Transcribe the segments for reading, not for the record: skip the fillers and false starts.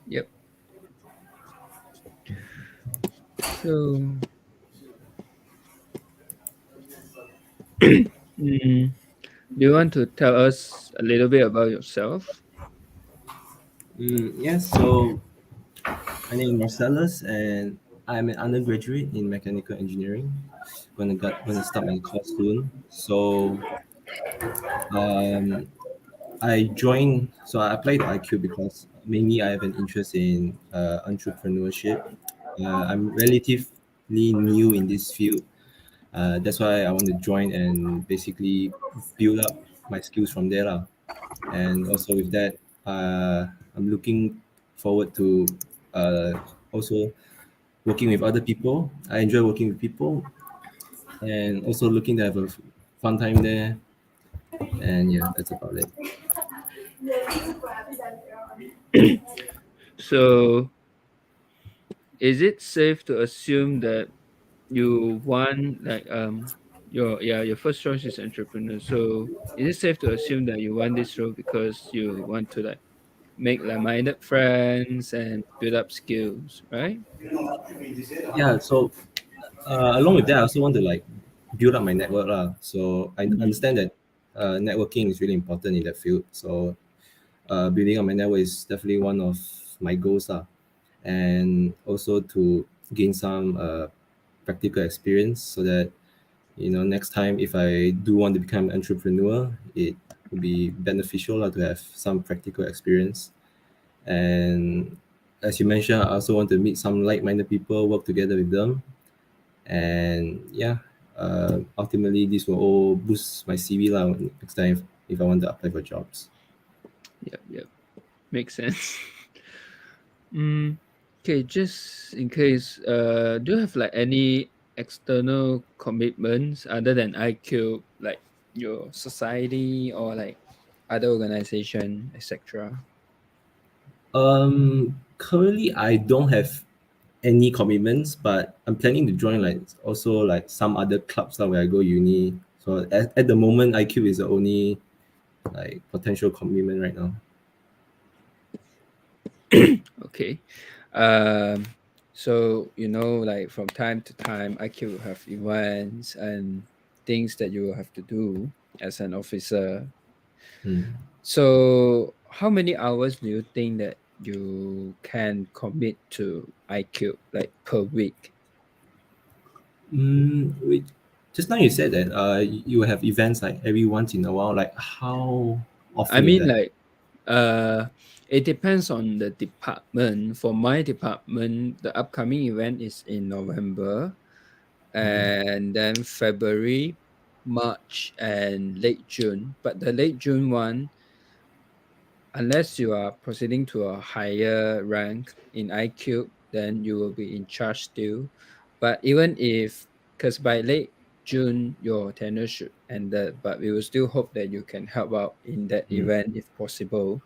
Yep. So, mm, do you want to tell us a little bit about yourself? Yes, so my name is Marcellus, and I'm an undergraduate in mechanical engineering. Gonna start my course soon. So um, I applied to IQ because mainly I have an interest in entrepreneurship. I'm relatively new in this field. That's why I want to join and basically build up my skills from there, lah. And also with that, I'm looking forward to uh, also working with other people. I enjoy working with people, and also looking to have a fun time there. And yeah, that's about it. So, is it safe to assume that you want like your first choice is entrepreneur? So, is it safe to assume that you want this role because you want to like make like-minded friends and build up skills, right? Yeah. So along with that, I also want to like build up my network, lah. So I Mm. understand that networking is really important in that field. So building up my network is definitely one of my goals, lah. And also to gain some practical experience so that next time if I do want to become an entrepreneur, it would be beneficial, lah, to have some practical experience. And as you mentioned, I also want to meet some like-minded people, work together with them, and yeah, ultimately this will all boost my CV, lah, next time if I want to apply for jobs. Yep, yep. Makes sense. Mm, okay, just in case, do you have like any external commitments other than IQ, like your society or like other organization, etc.? Currently I don't have any commitments, but I'm planning to join like also like some other clubs now where I go uni. So at the moment, IQ is the only like potential commitment right now. Okay. Um, so like from time to time, IQ will have events and things that you will have to do as an officer. Hmm. So, how many hours do you think that you can commit to IQ like per week? Just now you said that you have events like every once in a while. Like how I often is mean, that? like, it depends on the department. For my department, the upcoming event is in November, Mm, and then February, March, and late June. But the late June one, unless you are proceeding to a higher rank in IQ, then you will be in charge still. But even if, because by late June, your tenure should ended, but we will still hope that you can help out in that mm, event if possible.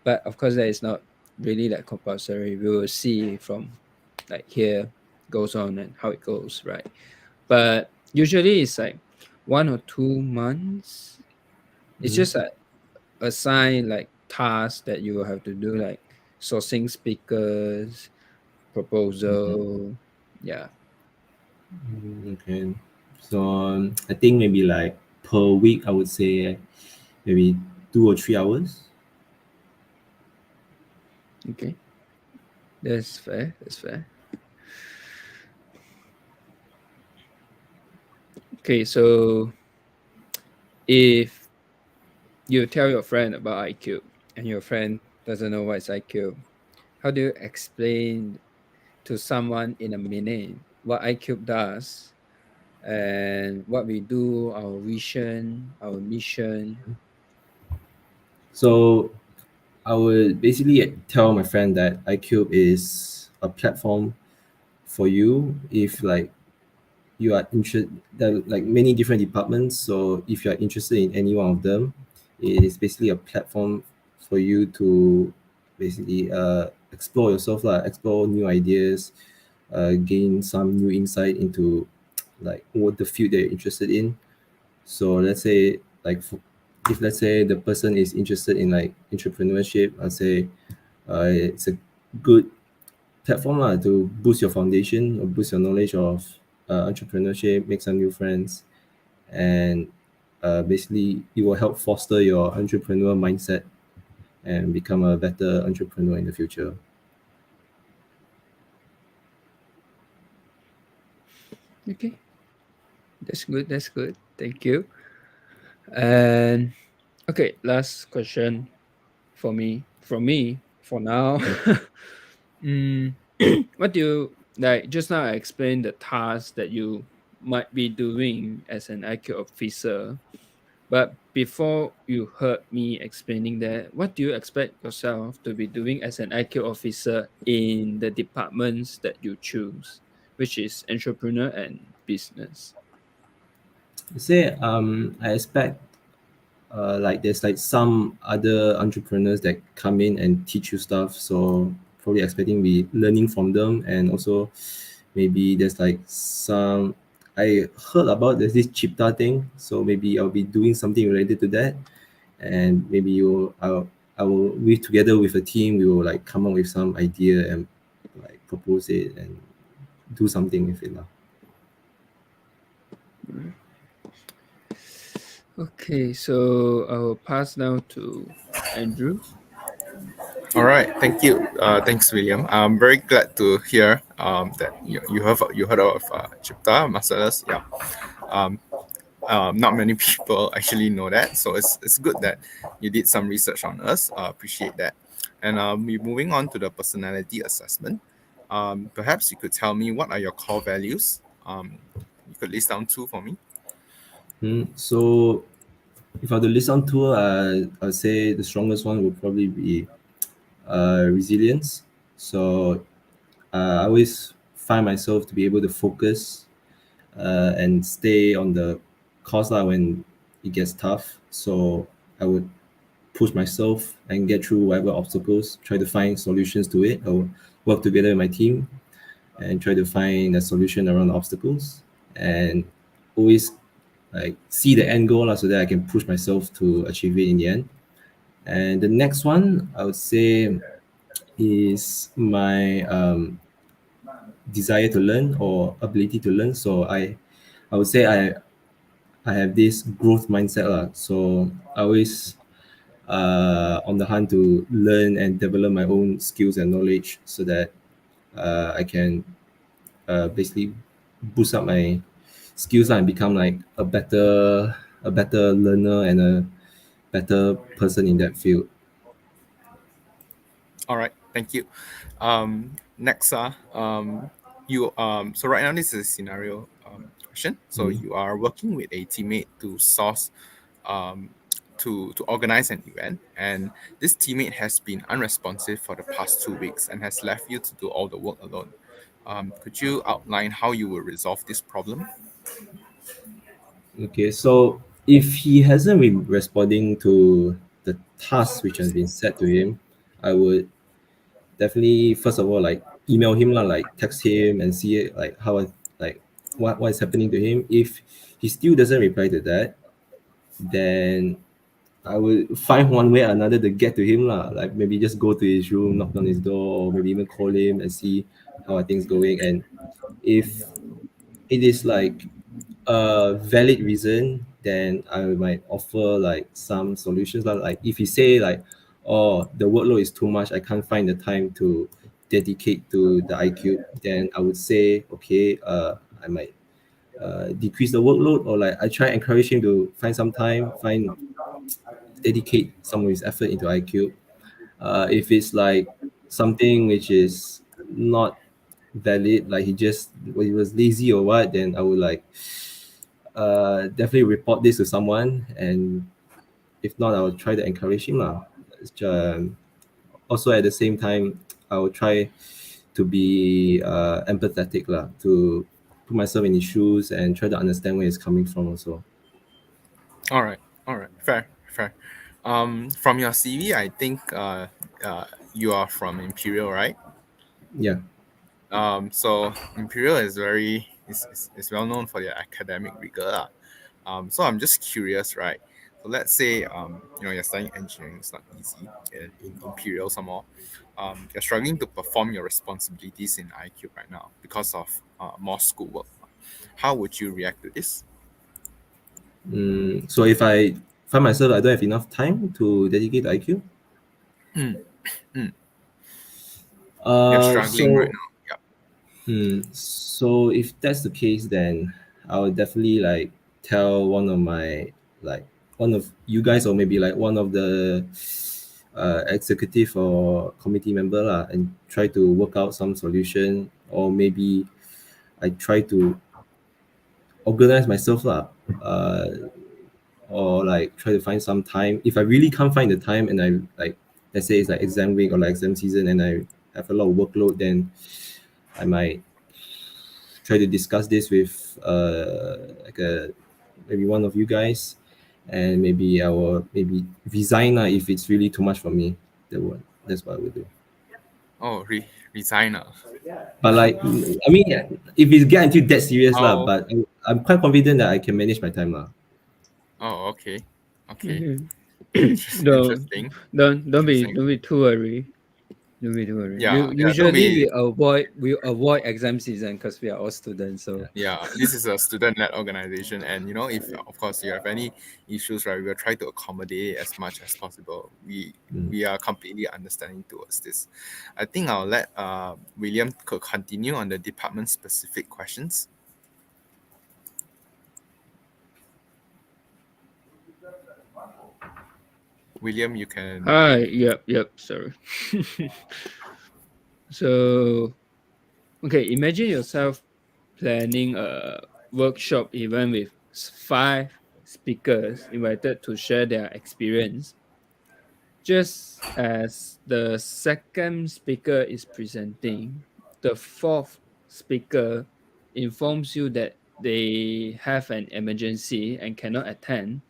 But of course, that is not really like compulsory. We will see from like here goes on and how it goes, right? But usually it's like 1 or 2 months. It's mm, just like assign like tasks that you will have to do, like sourcing speakers, mm, proposal. Yeah. okay. So I think maybe like per week, I would say maybe 2 or 3 hours. Okay. That's fair. That's fair. Okay. So if you tell your friend about IQ and your friend doesn't know what is IQ, how do you explain to someone in a minute what IQ does and what we do, our vision, our mission? So I would basically tell my friend that iCube is a platform for you if like you are interested. There are like many different departments, so if you are interested in any one of them, it is basically a platform for you to basically explore yourself, lah, explore new ideas, gain some new insight into like what the field that you're interested in. So let's say like if let's say the person is interested in like entrepreneurship, I'd say it's a good platform lah, to boost your foundation or boost your knowledge of entrepreneurship, make some new friends, and basically it will help foster your entrepreneur mindset and become a better entrepreneur in the future. Okay, that's good. That's good. Thank you. And okay, last question for me. From me for now. mm, what do you like? Just now I explained the task that you might be doing as an IQ officer. But before you heard me explaining that, what do you expect yourself to be doing as an IQ officer in the departments that you choose, which is entrepreneur and business? Say I expect like there's like some other entrepreneurs that come in and teach you stuff, so probably expecting be learning from them. And also maybe there's like some, I heard about there's this chipta thing, so maybe I'll be doing something related to that. And maybe I will, we together with a team, we will like come up with some idea and like propose it and do something with it now. Okay, so I will pass now to Andrew. All right, thank you. Thanks, William. I'm very glad to hear that you heard of Chipta Marcellus. Yeah, um, not many people actually know that, so it's good that you did some research on us. Appreciate that. And we're moving on to the personality assessment. Perhaps you could tell me what are your core values. You could list down two for me. So if I had to list on two, I'd say the strongest one would probably be resilience. So I always find myself to be able to focus and stay on the course lah when it gets tough. So I would push myself and get through whatever obstacles, try to find solutions to it. I will work together with my team and try to find a solution around the obstacles, and always like see the end goal lah, so that I can push myself to achieve it in the end. And the next one I would say is my desire to learn or ability to learn. So I would say I have this growth mindset lah. So I always on the hunt to learn and develop my own skills and knowledge, so that I can basically boost up my skills lah and become like a better learner and a better person in that field. All right, thank you. Next, you so right now this is a scenario question. So Mm. you are working with a teammate to source, um, to organize an event, and this teammate has been unresponsive for the past 2 weeks and has left you to do all the work alone. Could you outline how you will resolve this problem? Okay, so if he hasn't been responding to the task which has been set to him, I would definitely first of all like email him lah, like text him and see it, like how like what is happening to him. If he still doesn't reply to that, then I will find one way or another to get to him lah. Like maybe just go to his room, knock on his door, or maybe even call him and see how are things going. And if it is like a valid reason, then I might offer like some solutions. Like if you say like, oh, the workload is too much, I can't find the time to dedicate to the IQ, then I would say, okay, I might decrease the workload, or like I try encourage him to find some time, find dedicate some of his effort into IQ. If it's like something which is not valid, like he just, well, he was lazy or what, then I would like definitely report this to someone. And if not, I will try to encourage him lah. Also at the same time, I will try to be empathetic lah, to put myself in his shoes and try to understand where he's coming from also. All right, fair, fair. From your CV, I think you are from Imperial, right? Yeah. So Imperial is is well known for their academic rigor lah. So I'm just curious, right? let's say you're studying engineering, it's not easy in Imperial some more. You're struggling to perform your responsibilities in IQ right now because of more schoolwork. How would you react to this? So if I find myself I don't have enough time to dedicate to IQ, Mm, mm. You're struggling right so now. Yeah. so if that's the case, then I would definitely like tell like one of you guys, or maybe like one of the executive or committee member lah, and try to work out some solution, or maybe I try to organize myself lah, or like try to find some time. If I really can't find the time, and I like, let's say it's like exam week or like exam season, and I have a lot of workload, then I might try to discuss this with like a maybe one of you guys, and maybe I will maybe resign if it's really too much for me. That's what I would do. Oh, resigner. But like, I mean, if it get until that serious lah, How? but I'm quite confident that I can manage my time lah. Oh, okay. Okay. Mhm. don't Interesting. don't be too worried. Don't be too worried. Yeah, yeah. Don't Usually be. we avoid exam season because we are all students. So Yeah, this is a student-led organization, and if of course you have any issues, right, we will try to accommodate as much as possible. We are completely understanding towards this. I think I'll let William could continue on the department-specific questions. William, you can. hi, yep. Sorry. So okay, imagine yourself planning a workshop event with five speakers invited to share their experience. Just as the second speaker is presenting, the fourth speaker informs you that they have an emergency and cannot attend,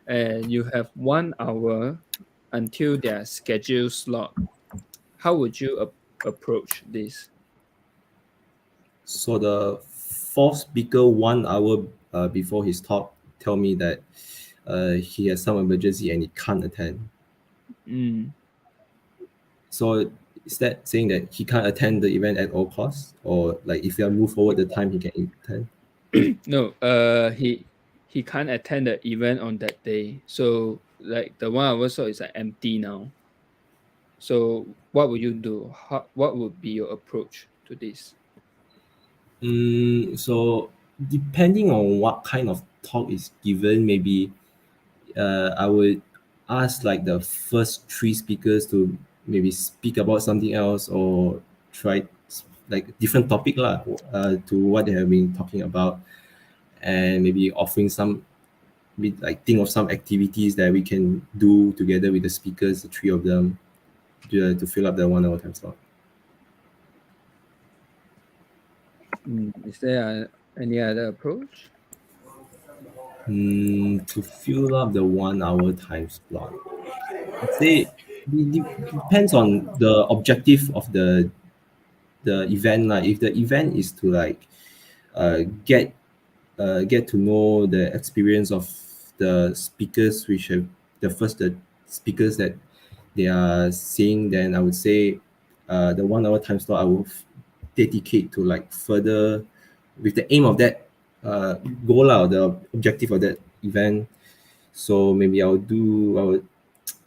and you have 1 hour until their scheduled slot. How would you approach this? So the fourth speaker 1 hour before his talk tell me that he has some emergency and he can't attend. Mm. So is that saying that he can't attend the event at all costs, or like if you move forward the time he can attend? No, he can't attend the event on that day. So like the 1 hour slot is like empty now. So what would you do? What would be your approach to this? So depending on what kind of talk is given, maybe I would ask like the first three speakers to maybe speak about something else, or try like different topic lah, to what they have been talking about, and maybe offering some, like think of some activities that we can do together with the speakers, the three of them, to fill up the 1 hour time slot. Is there any other approach? To fill up the 1 hour time slot, I'd say depends on the objective of the event. Like if the event is to like get get to know the experience of the speakers, which have the speakers that they are seeing, then I would say the 1 hour time slot I will dedicate to like further with the aim of that goal lah, or the objective of that event. So maybe I would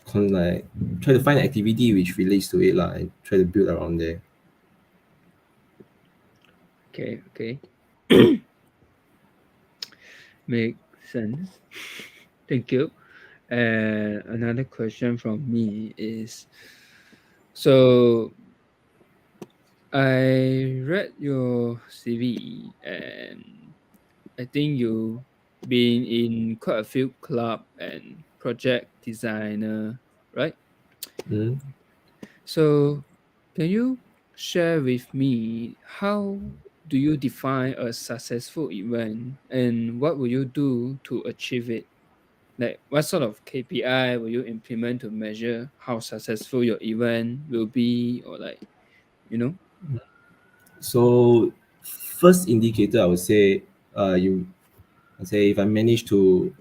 kind of like try to find an activity which relates to it lah, and try to build around there. Okay. Makes sense. Thank you. And another question from me is, so I read your CV and I think you've been in quite a few club and project designer, right? Mm. So can you share with me how do you define a successful event and what will you do to achieve it? Like what sort of KPI will you implement to measure how successful your event will be, or like, you know? So first indicator I would say, I'd say if I manage to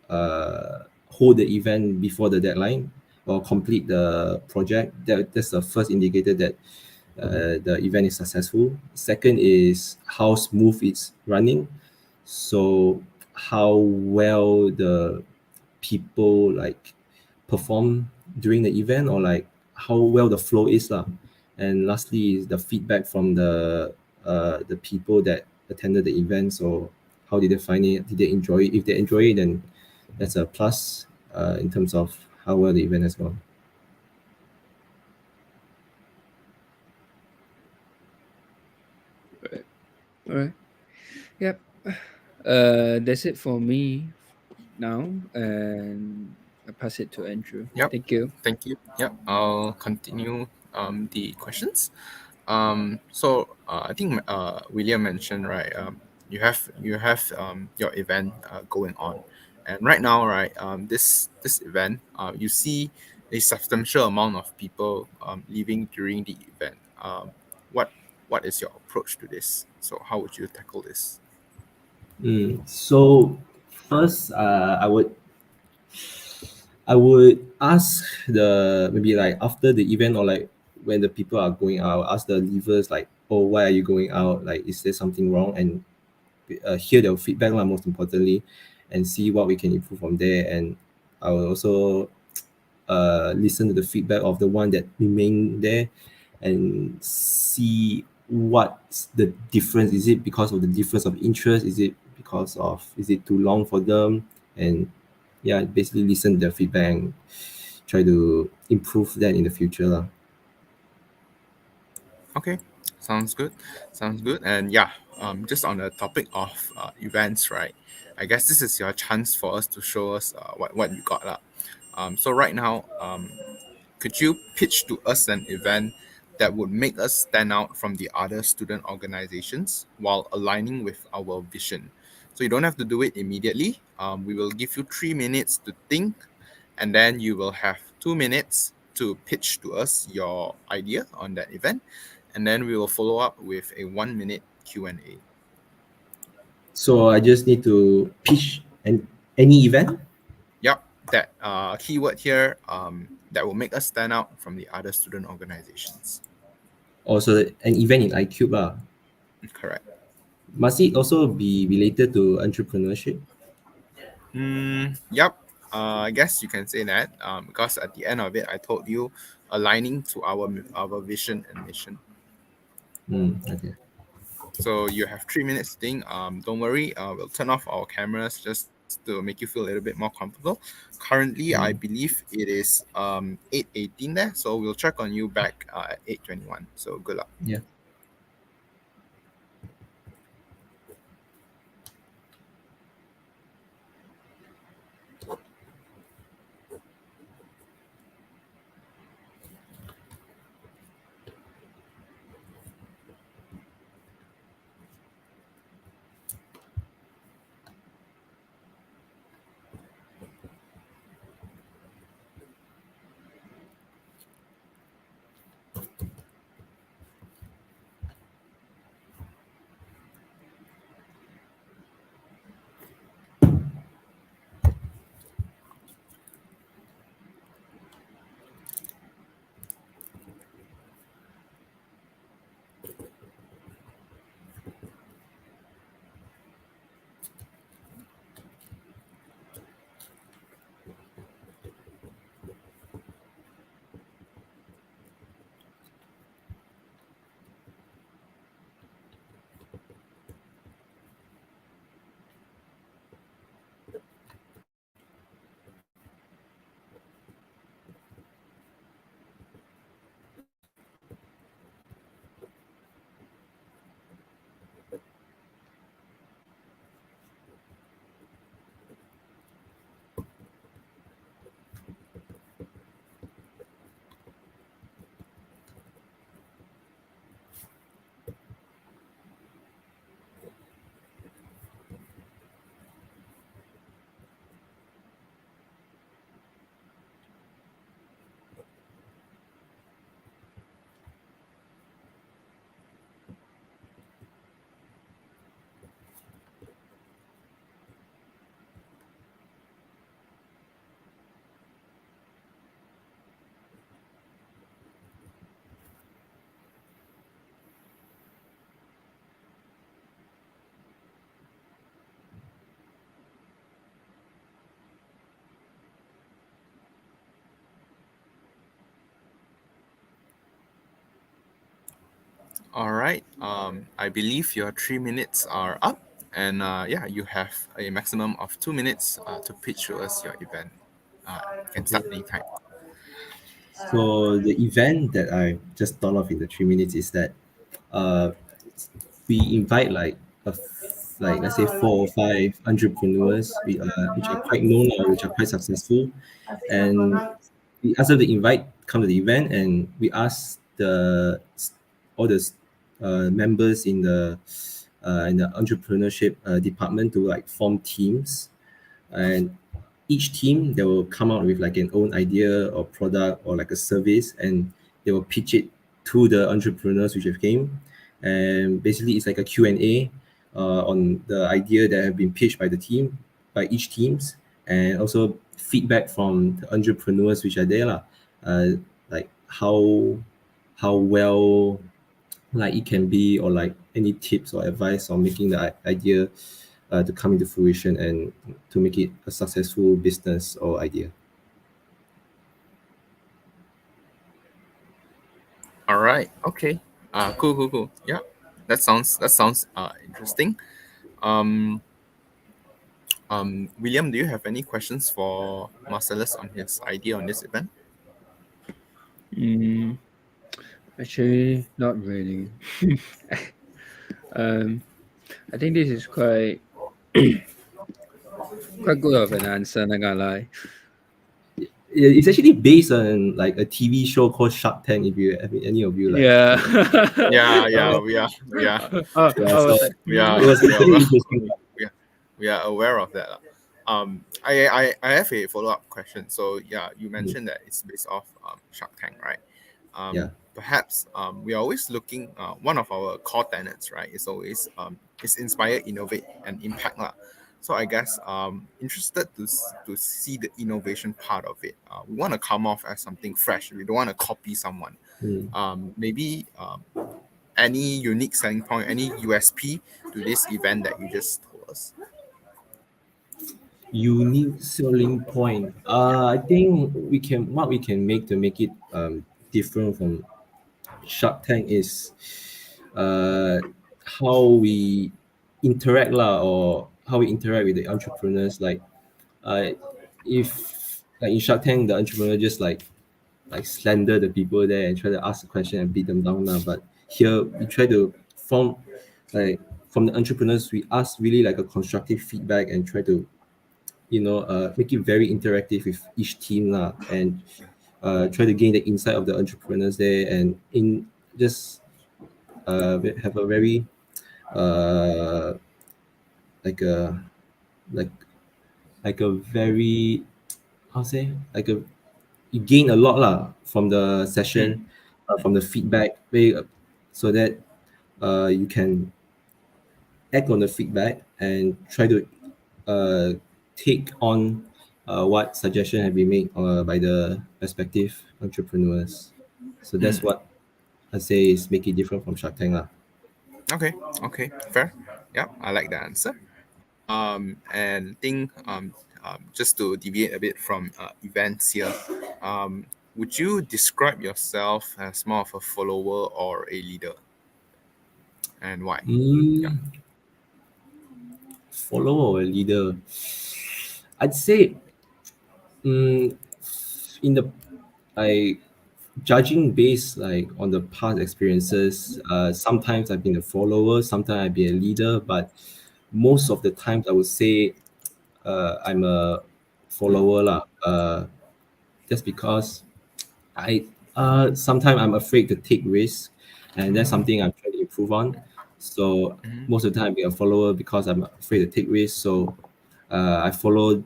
hold the event before the deadline or complete the project, that's the first indicator that the event is successful. Second is how smooth it's running. So how well the people like perform during the event, or like how well the flow is lah. And lastly is the feedback from the people that attended the event. So how did they find it? Did they enjoy it? If they enjoy it, then that's a plus in terms of how well the event has gone. Right. All right. Yep. That's it for me now, and I pass it to Andrew. Yep. Thank you. Thank you. Yep. I'll continue the questions. So I think William mentioned, right. You have your event going on, and right now, right. This event, you see a substantial amount of people leaving during the event. What what is your approach to this? So how would you tackle this? So first, I would ask the maybe like after the event, or like when the people are going out, I'll ask the leavers like, oh, why are you going out? Like, is there something wrong? And hear their feedback lah, most importantly, and see what we can improve from there. And I will also listen to the feedback of the one that remain there, and see what's the difference. Is it because of the difference of interest? Is it too long for them? And yeah, basically listen to their feedback and try to improve that in the future lah. Okay, sounds good. Sounds good. And yeah, just on the topic of events, right? I guess this is your chance for us to show us what you got lah. So right now, could you pitch to us an event that would make us stand out from the other student organizations while aligning with our vision? So you don't have to do it immediately. We will give you 3 minutes to think, and then you will have 2 minutes to pitch to us your idea on that event, and then we will follow up with a 1 minute Q&A. So I just need to pitch any event. Yep, that keyword here that will make us stand out from the other student organizations. Also an event in iCube lah. Correct. Must it also be related to entrepreneurship? Yep. I guess you can say that because at the end of it, I told you aligning to our vision and mission. Okay. So you have 3 minutes to think. Don't worry. We'll turn off our cameras just to make you feel a little bit more comfortable. Currently, I believe it is 8:18 there. So we'll check on you back at 8:21. So good luck. Yeah. All right. I believe your 3 minutes are up, and yeah, you have a maximum of 2 minutes to pitch to us your event. You can Okay. start anytime. So the event that I just thought of in the 3 minutes is that uh, we invite like like let's say 4 or 5 entrepreneurs which are quite known or which are quite successful, and we ask them to invite come to the event, and we ask all the members in the entrepreneurship department to like form teams, and each team they will come out with like an own idea or product or like a service, and they will pitch it to the entrepreneurs which have came, and basically it's like a Q&A on the idea that have been pitched by the team, by each teams, and also feedback from the entrepreneurs which are there lah. Like how well like it can be, or like any tips or advice on making the idea to come into fruition and to make it a successful business or idea. All right. Okay. Cool. Cool. Cool. Yeah. That sounds interesting. Um. William, do you have any questions for Marcellus on his idea on this event? Mm, actually, not really. um, I think this is quite good of an answer. Not gonna lie. It's actually based on like a TV show called Shark Tank. If you, I mean, any of you like, Yeah. Yeah. I Yeah. was, We are. yeah. I So was like, Yeah. it was We are. actually interesting. We are aware of that. I have a follow up question. So yeah, you Mm, mentioned that it's based off Shark Tank, right? yeah. Perhaps we are always looking. One of our core tenets, right, is always is inspire, innovate, and impact lah. So I guess interested to see the innovation part of it. We want to come off as something fresh. We don't want to copy someone. Mm. Maybe any unique selling point, any USP to this event that you just told us. Unique selling point. I think we can make to make it different from Shark Tank is uh, how we interact lah, or how we interact with the entrepreneurs. Like uh, if like in Shark Tank, the entrepreneur just like slander the people there and try to ask a question and beat them down lah. But here we try to form like from the entrepreneurs, we ask really like a constructive feedback and try to make it very interactive with each team lah, and try to gain the insight of the entrepreneurs there, and in just have a very uh, like a like like a very how to say like a you gain a lot lah from the mm, session, from the feedback, so that you can act on the feedback and try to uh, take on what suggestion have been made by the respective entrepreneurs. So that's what I say is make it different from Shark Tank lah. Okay, okay, fair. Yeah, I like the answer. And think just to deviate a bit from events here, would you describe yourself as more of a follower or a leader, and why? Yeah. Mm, follower or leader? I'd say mm, in the like judging based like on the past experiences, sometimes I've been a follower, sometimes I've been a leader, but most of the times I would say I'm a follower lah. Just because I sometimes I'm afraid to take risks, and that's something I'm trying to improve on. So Mhm. most of the time, I be a follower because I'm afraid to take risks. So I follow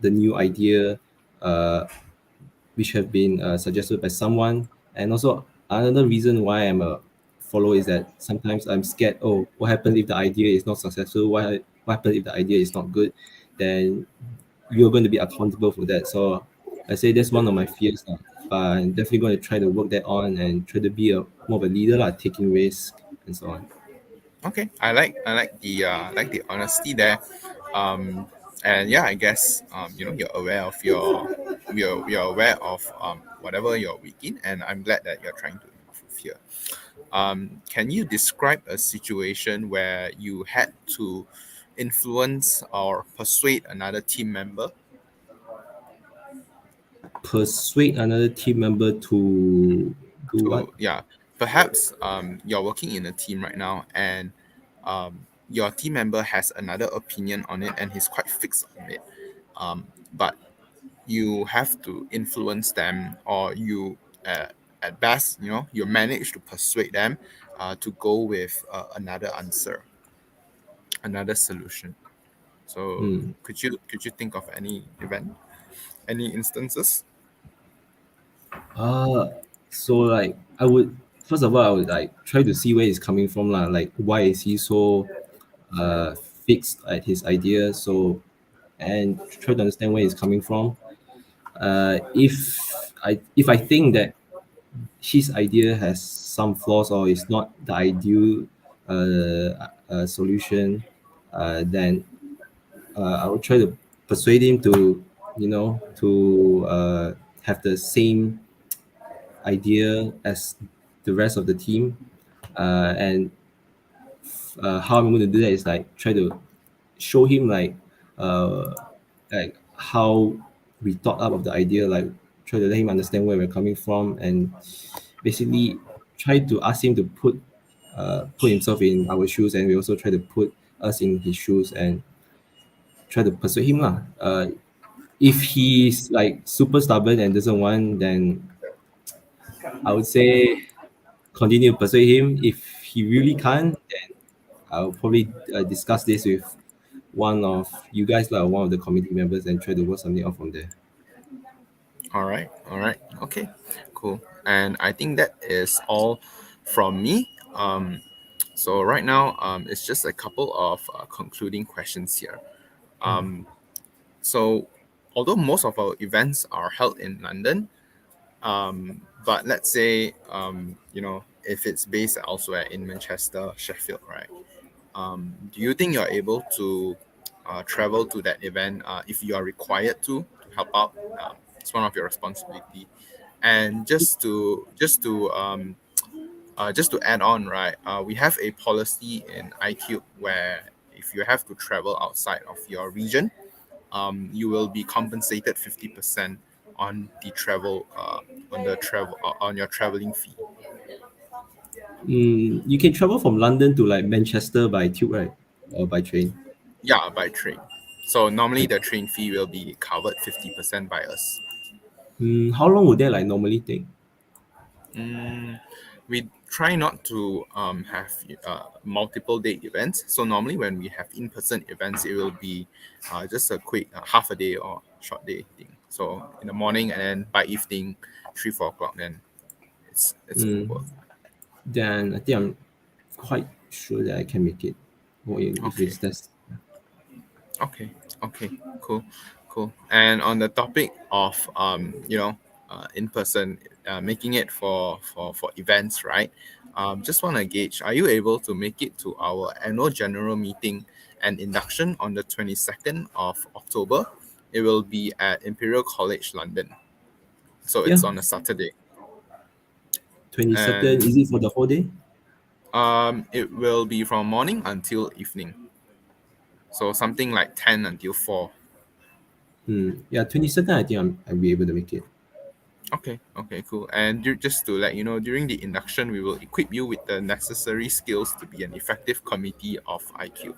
the new idea, uh, which have been suggested by someone. And also another reason why I'm a follower is that sometimes I'm scared. Oh, what happens if the idea is not successful? What happens if the idea is not good? Then you're going to be accountable for that. So I say that's one of my fears. But I'm definitely going to try to work that on and try to be a more of a leader, taking risk and so on. Okay, I like the honesty there, um, and yeah, I guess you're aware of you're aware of whatever you're weak in, and I'm glad that you're trying to improve here. Can you describe a situation where you had to influence or persuade another team member Persuade another team member to do what? to, yeah, perhaps you're working in a team right now, and your team member has another opinion on it and he's quite fixed on it, but you have to influence them, or you at best, you manage to persuade them to go with another answer, another solution. So Hmm. could you think of any event, any instances? Uh, so like I would first of all I would like try to see where he's coming from lah. Like why is he so fixed at his idea? So and try to understand where he's coming from. If I think that his idea has some flaws or is not the ideal solution, then I would try to persuade him to have the same idea as the rest of the team. And how I'm going to do that is like try to show him uh, like how we thought up of the idea, like try to let him understand where we're coming from, and basically try to ask him to put himself in our shoes, and we also try to put us in his shoes and try to persuade him lah. If he's like super stubborn and doesn't want, then I would say continue to persuade him. If he really can't, then I'll probably discuss this with one of you guys, like one of the committee members, and try to work something out from there. All right, okay, cool. And I think that is all from me. So right now, it's just a couple of concluding questions here. So although most of our events are held in London, but let's say if it's based elsewhere in Manchester, Sheffield, right? Do you think you're able to travel to that event if you are required to help out? It's one of your responsibility. And just to add on, right? We have a policy in iCube where if you have to travel outside of your region, you will be compensated 50% on the travel on your traveling fee. You can travel from London to like Manchester by tube, right? Or by train. Yeah, by train. So normally Like, the train fee will be covered 50% by us. how long would that like normally take? Mm, we try not to have multiple day events. So normally when we have in-person events, it will be just a quick half a day or short day thing. So in the morning and then by evening, 3 4 o'clock, then it's over. Then I think I'm quite sure that I can make it. Or if Okay. it's that's Okay. Okay. Cool. Cool. And on the topic of in person, making it for events, right? Just want to gauge: are you able to make it to our annual general meeting and induction on the 22nd of October? It will be at Imperial College, London. So yeah, it's on a Saturday, 22nd. and Is it for the whole day? it will be from morning until evening. So something like 10 until 4. Yeah, 22nd. I think I'll be able to make it. Okay, okay, cool. And just to let you know, during the induction, we will equip you with the necessary skills to be an effective committee of IQ.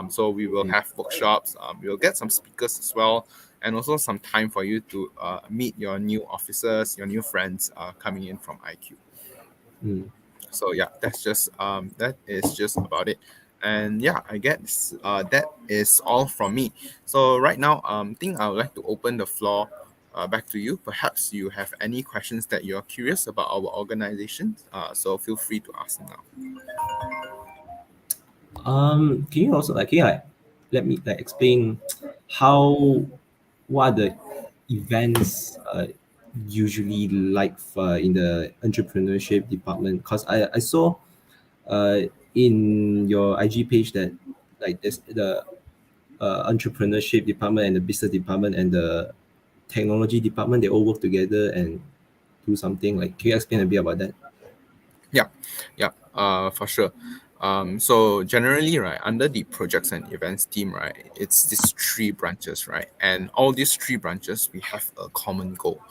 So we will Mm, have workshops, we will get some speakers as well, and also some time for you to meet your new officers, your new friends coming in from IQ. mm. So yeah, that is just about it. And yeah, I guess that is all from me. So right now, think I would like to open the floor back to you. Perhaps you have any questions that you're curious about our organization. So feel free to ask now. Can you also like let me like explain how what are the events usually like in the entrepreneurship department? Because I saw uh in your IG page that like there's the entrepreneurship department and the business department and the technology department, they all work together and do something. Like, can you explain a bit about that? Yeah, yeah, for sure. So generally, right, under the projects and events team, right, it's these three branches, right, and all these three branches we have a common goal.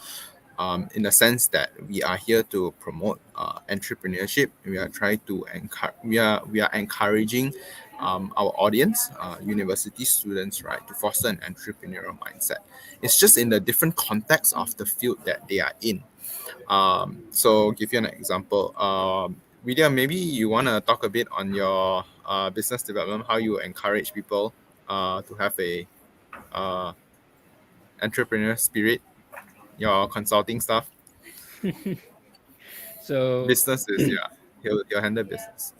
In the sense that we are here to promote entrepreneurship. We are trying to encourage. We are encouraging our audience, university students, right, to foster an entrepreneurial mindset. It's just in the different context of the field that they are in. So give you an example. William, maybe you want to talk a bit on your business development, how you encourage people to have a uh, entrepreneur spirit, your consulting stuff. So Business is, yeah, he'll handle business.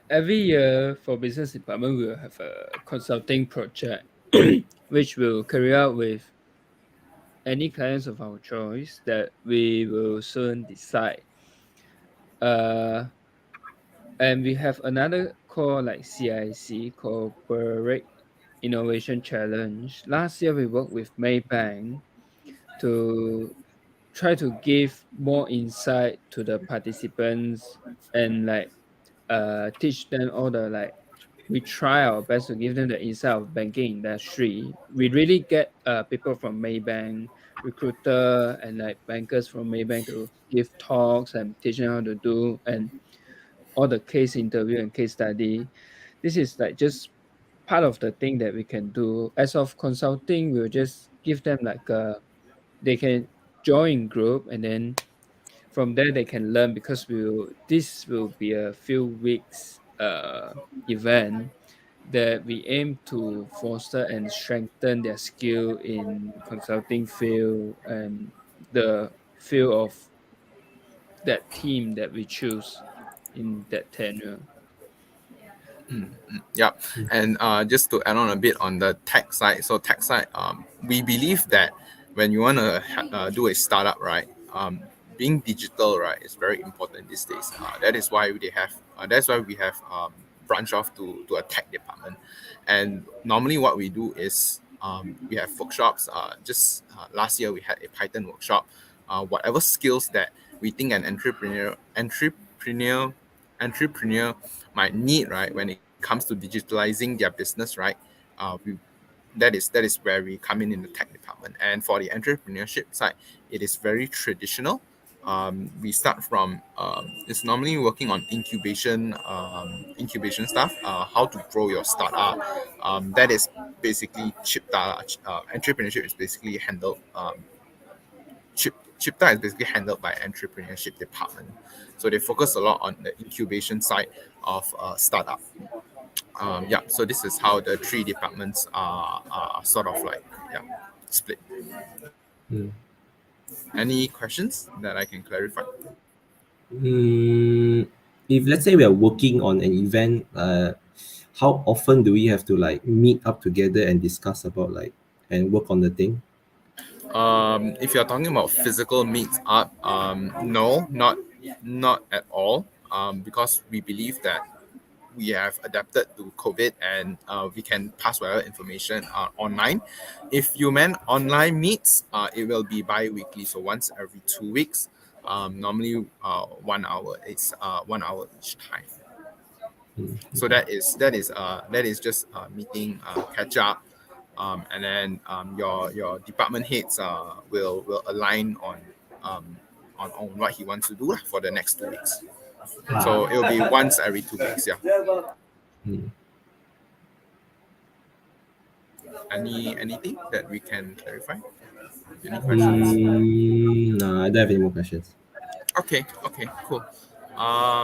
every year for business department, we will have a consulting project, which will carry out with any clients of our choice that we will soon decide. Uh, and we have another call like CIC, Corporate Innovation Challenge. Last year, we worked with Maybank to try to give more insight to the participants and like teach them all the like we try our best to give them the insight of banking industry. We really get people from Maybank, recruiter and like bankers from Maybank to give talks and teach them how to do and all the case interview and case study. This is like just part of the thing that we can do. As of consulting, we'll just give them like they can join group and then from there they can learn because this will be a few weeks event that we aim to foster and strengthen their skill in consulting field and the field of that team that we choose in that tenure. Yeah, and just to add on a bit on the tech side. So tech side, we believe that when you want to do a startup, right, being digital, right, is very important these days. That is why they have. That's why we have branch off to a tech department, and normally what we do is we have workshops. Just last year we had a Python workshop. Whatever skills that we think an entrepreneur might need, right, when it comes to digitalizing their business, right, that is where we come in the tech department. And for the entrepreneurship side, it is very traditional. We start from it's normally working on incubation stuff, how to grow your startup. That is basically chipta. Entrepreneurship is basically handled. Chipta is basically handled by entrepreneurship department, so they focus a lot on the incubation side of startup. Yeah, so this is how the three departments are sort of like, yeah, split. Mm. Any questions that I can clarify? Mm, if let's say we are working on an event, how often do we have to like meet up together and discuss about like and work on the thing? If you're talking about physical meets up, no, not at all. Because we believe that we have adapted to COVID, and we can pass whatever information online. If you meant online meets, it will be bi-weekly, so once every 2 weeks. Normally 1 hour. It's 1 hour each time. Mm. So that is just meeting, catch up, and then your department heads will align um, on what he wants to do lah for the next 2 weeks. So it'll be once every 2 weeks. Yeah. Mm. Anything that we can clarify? Any questions? No, I don't have any more questions. Okay, okay, cool.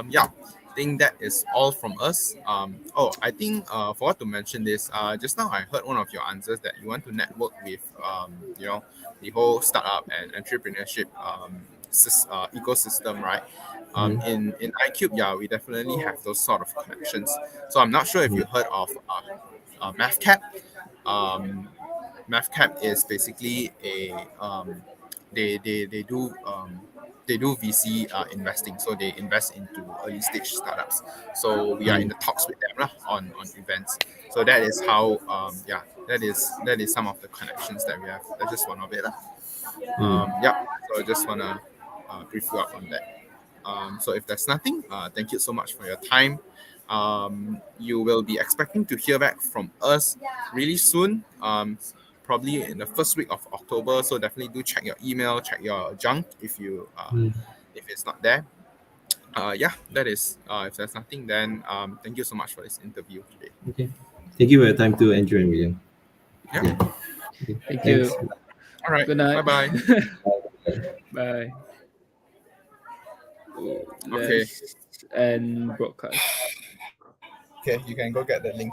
Yeah, I think that is all from us. Oh, I think forgot to mention this. Just now I heard one of your answers that you want to network with the whole startup and entrepreneurship ecosystem, right? Mm. In iCube, yeah, we definitely have those sort of connections. So I'm not sure if you Mm. heard of MathCap. Um, MathCap is basically a they do VC investing, so they invest into early stage startups. So we are in Mm. the talks with them lah, on events. So that is how yeah, that is some of the connections that we have. That's just one of it lah. Mm. Yeah. So I just wanna brief you up on that. So if there's nothing, thank you so much for your time. You will be expecting to hear back from us really soon, probably in the first week of October. So definitely do check your email, check your junk if it's not there. Yeah, that is. If there's nothing, then thank you so much for this interview today. Okay. Thank you for your time too, Andrew and William. Yeah. Yeah. Okay. Thank Thanks. you. All right. Good night. Bye bye. Bye. Okay. Let's end broadcast. Okay, you can go get the link.